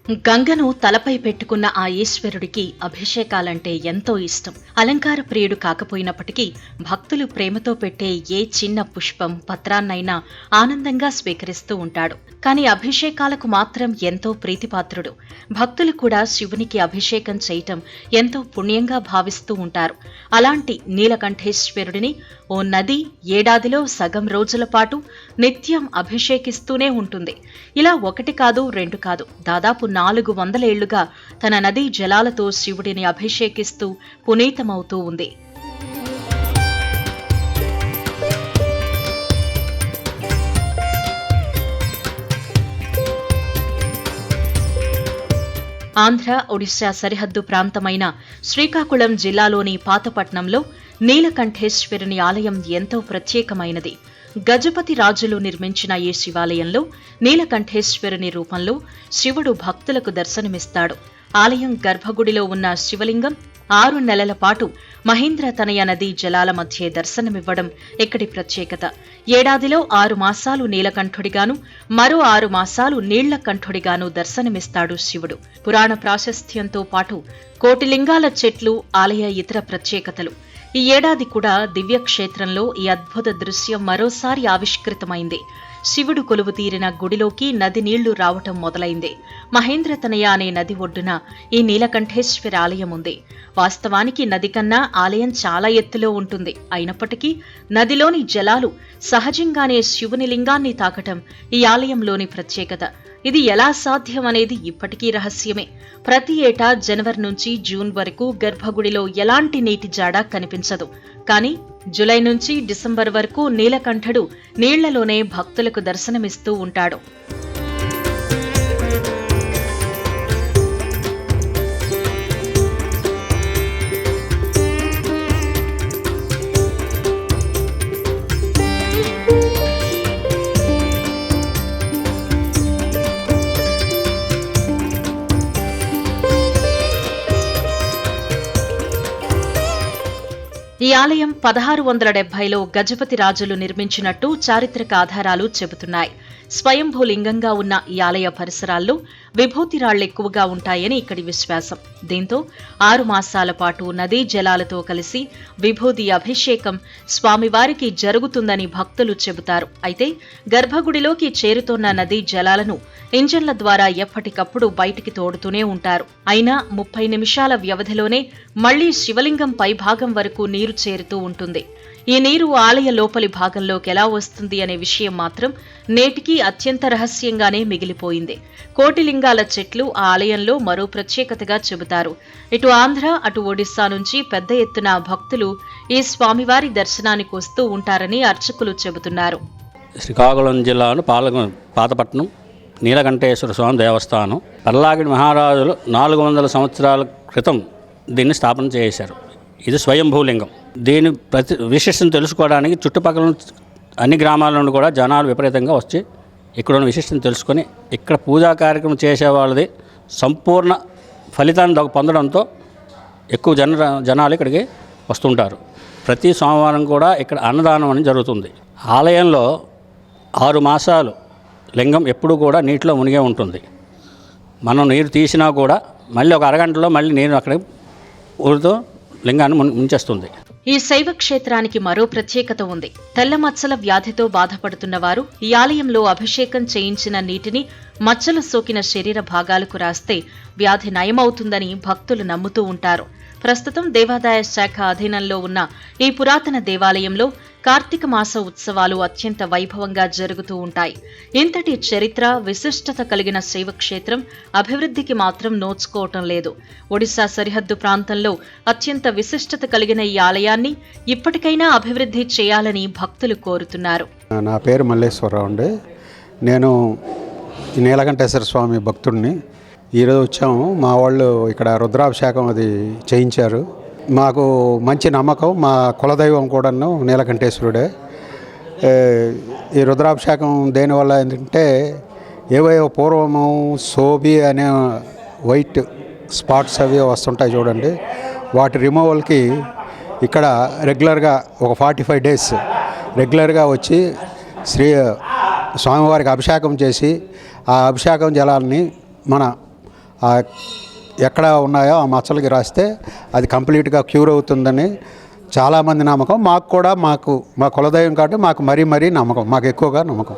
గంగను తలపై పెట్టుకున్న ఆ ఈశ్వరుడికి అభిషేకాలంటే ఎంతో ఇష్టం. అలంకార ప్రియుడు కాకపోయినప్పటికీ భక్తులు ప్రేమతో పెట్టే ఏ చిన్న పుష్పం, పత్రాన్నైనా ఆనందంగా స్వీకరిస్తూ ఉంటాడు. కాని అభిషేకాలకు మాత్రం ఎంతో ప్రీతిపాత్రుడు. భక్తులు కూడా శివునికి అభిషేకం చేయటం ఎంతో పుణ్యంగా భావిస్తూ ఉంటారు. అలాంటి నీలకంఠేశ్వరుడిని ఓ నది ఏడాదిలో సగం రోజుల పాటు నిత్యం అభిషేకిస్తూనే ఉంటుంది. ఇలా ఒకటి కాదు, రెండు కాదు, దాదాపు 400 ఏళ్లుగా తన నదీ జలాలతో శివుడిని అభిషేకిస్తూ పునీతమవుతూ ఉంది. ఆంధ్ర, ఒడిశా సరిహద్దు ప్రాంతమైన శ్రీకాకుళం జిల్లాలోని పాతపట్నంలో నీలకంఠేశ్వరుని ఆలయం ఎంతో ప్రత్యేకమైనది. గజపతి రాజులు నిర్మించిన ఈ శివాలయంలో నీలకంఠేశ్వరుని రూపంలో శివుడు భక్తులకు దర్శనమిస్తాడు. ఆలయం గర్భగుడిలో ఉన్న శివలింగం 6 నెలల పాటు మహేంద్రతనయ నదీ జలాల మధ్య దర్శనమివ్వడం ఇక్కడి ప్రత్యేకత. ఏడాదిలో 6 మాసాలు నీలకంఠుడిగాను, మరో 6 మాసాలు నీళ్లకంఠుడిగాను దర్శనమిస్తాడు శివుడు. పురాణ ప్రాశస్త్యంతో పాటు కోటిలింగాల చెట్లు ఆలయ ఇతర ప్రత్యేకతలు. ఈ ఏడాది కూడా దివ్యక్షేత్రంలో ఈ అద్భుత దృశ్యం మరోసారి ఆవిష్కృతమైంది. శివుడు కొలువు తీరిన గుడిలోకి నది నీళ్లు రావటం మొదలైంది. మహేంద్రతనయ అనే నది ఒడ్డున ఈ నీలకంఠేశ్వర ఆలయం ఉంది. వాస్తవానికి నది కన్నా ఆలయం చాలా ఎత్తులో ఉంటుంది. అయినప్పటికీ నదిలోని జలాలు సహజంగానే శివుని లింగాన్ని తాకటం ఈ ఆలయంలోని ప్రత్యేకత. ఇది ఎలా సాధ్యం అనేది ఇప్పటికీ రహస్యమే. ప్రతి ఏటా జనవరి నుంచి జూన్ వరకు గర్భగుడిలో ఎలాంటి నీటి జాడ కనిపించదు. కానీ జులై నుంచి డిసెంబర్ వరకు నీలకంఠుడు నీళ్లలోనే భక్తులకు దర్శనమిస్తూ ఉంటాడు. ఈ ఆలయం 1670లో గజపతి రాజులు నిర్మించినట్టు చారిత్రక ఆధారాలు చెబుతున్నాయి. స్వయంభూలింగంగా ఉన్న ఈ ఆలయ పరిసరాల్లో విభూతిరాళ్లెక్కువగా ఉంటాయని ఇక్కడి విశ్వాసం. దీంతో 6 మాసాల పాటు నదీ జలాలతో కలిసి విభూతి అభిషేకం స్వామివారికి జరుగుతుందని భక్తులు చెబుతారు. అయితే గర్భగుడిలోకి చేరుతోన్న నదీ జలాలను ఇంజన్ల ద్వారా ఎప్పటికప్పుడు బయటికి తోడుతూనే ఉంటారు. అయినా 30 నిమిషాల వ్యవధిలోనే మళ్లీ శివలింగం పైభాగం వరకు నీరు చేరుతూ ఉంటుంది. ఈ నీరు ఆలయ లోపలి భాగంలోకి ఎలా వస్తుంది అనే విషయం మాత్రం నేటికీ అత్యంత రహస్యంగానే మిగిలిపోయింది. కోటిలింగాల చెట్లు ఆ ఆలయంలో మరో ప్రత్యేకతగా చెబుతారు. ఇటు ఆంధ్ర, అటు ఒడిశా నుంచి పెద్ద ఎత్తున భక్తులు ఈ స్వామివారి దర్శనానికి వస్తూ ఉంటారని అర్చకులు చెబుతున్నారు. శ్రీకాకుళం జిల్లాను పాతపట్నం నీలకంఠేశ్వర స్వామి దేవస్థానం పర్లాగిడి మహారాజులు 400 సంవత్సరాల క్రితం దీన్ని స్థాపన చేశారు. ఇది స్వయంభూలింగం. దీని విశిష్టం తెలుసుకోవడానికి చుట్టుపక్కల అన్ని గ్రామాల నుండి కూడా జనాలు విపరీతంగా వచ్చి ఇక్కడున్న విశిష్టం తెలుసుకొని ఇక్కడ పూజా కార్యక్రమం చేసేవాళ్ళది సంపూర్ణ ఫలితాన్ని పొందడంతో ఎక్కువ జనాలు ఇక్కడికి వస్తుంటారు. ప్రతి సోమవారం కూడా ఇక్కడ అన్నదానం అని జరుగుతుంది. ఆలయంలో 6 మాసాలు లింగం ఎప్పుడూ కూడా నీటిలో మునిగే ఉంటుంది. మనం నీరు తీసినా కూడా మళ్ళీ ఒక అరగంటలో మళ్ళీ నీరు అక్కడ ఊరితో లింగాన్ని ముంచేస్తుంది. ఈ శైవ క్షేత్రానికి మరో ప్రత్యేకత ఉంది. తెల్ల మచ్చల వ్యాధితో బాధపడుతున్న వారు ఈ ఆలయంలో అభిషేకం చేయించిన నీటిని మచ్చలు సోకిన శరీర భాగాలకు రాస్తే వ్యాధి నయమవుతుందని భక్తులు నమ్ముతూ ఉంటారు. ప్రస్తుతం దేవాదాయ శాఖ అధీనంలో ఉన్న ఈ పురాతన దేవాలయంలో కార్తీక మాస ఉత్సవాలు అత్యంత వైభవంగా జరుగుతూ ఉంటాయి. ఇంతటి చరిత్ర, విశిష్టత కలిగిన శైవక్షేత్రం అభివృద్ధికి మాత్రం నోచుకోవటం లేదు. ఒడిశా సరిహద్దు ప్రాంతంలో అత్యంత విశిష్టత కలిగిన ఈ ఆలయాన్ని ఇప్పటికైనా అభివృద్ధి చేయాలని భక్తులు కోరుతున్నారు. నా పేరు మల్లేశ్వరరావు అండి. నేను నీలకంఠేశ్వర స్వామి భక్తుడిని. ఈరోజు వచ్చాము. మా వాళ్ళు ఇక్కడ రుద్రాభిషేకం అది చేయించారు. మాకు మంచి నమ్మకం. మా కులదైవం కూడాను నీలకంఠేశ్వరుడే. ఈ రుద్రాభిషేకం దేనివల్ల ఏంటంటే ఏవో పూర్వము సోబి అనే వైట్ స్పాట్స్ అవి వస్తుంటాయి చూడండి, వాటి రిమూవల్కి ఇక్కడ రెగ్యులర్గా ఒక 45 డేస్ రెగ్యులర్గా వచ్చి స్వామివారికి అభిషేకం చేసి ఆ అభిషేకం జలాన్ని మన ఎక్కడ ఉన్నాయో ఆ మచ్చలకి రాస్తే అది కంప్లీట్గా క్యూర్ అవుతుందని చాలామంది నమ్మకం. మాకు కూడా మా కులదైవం కాబట్టి మాకు మరీ నమ్మకం, మాకు ఎక్కువగా నమ్మకం.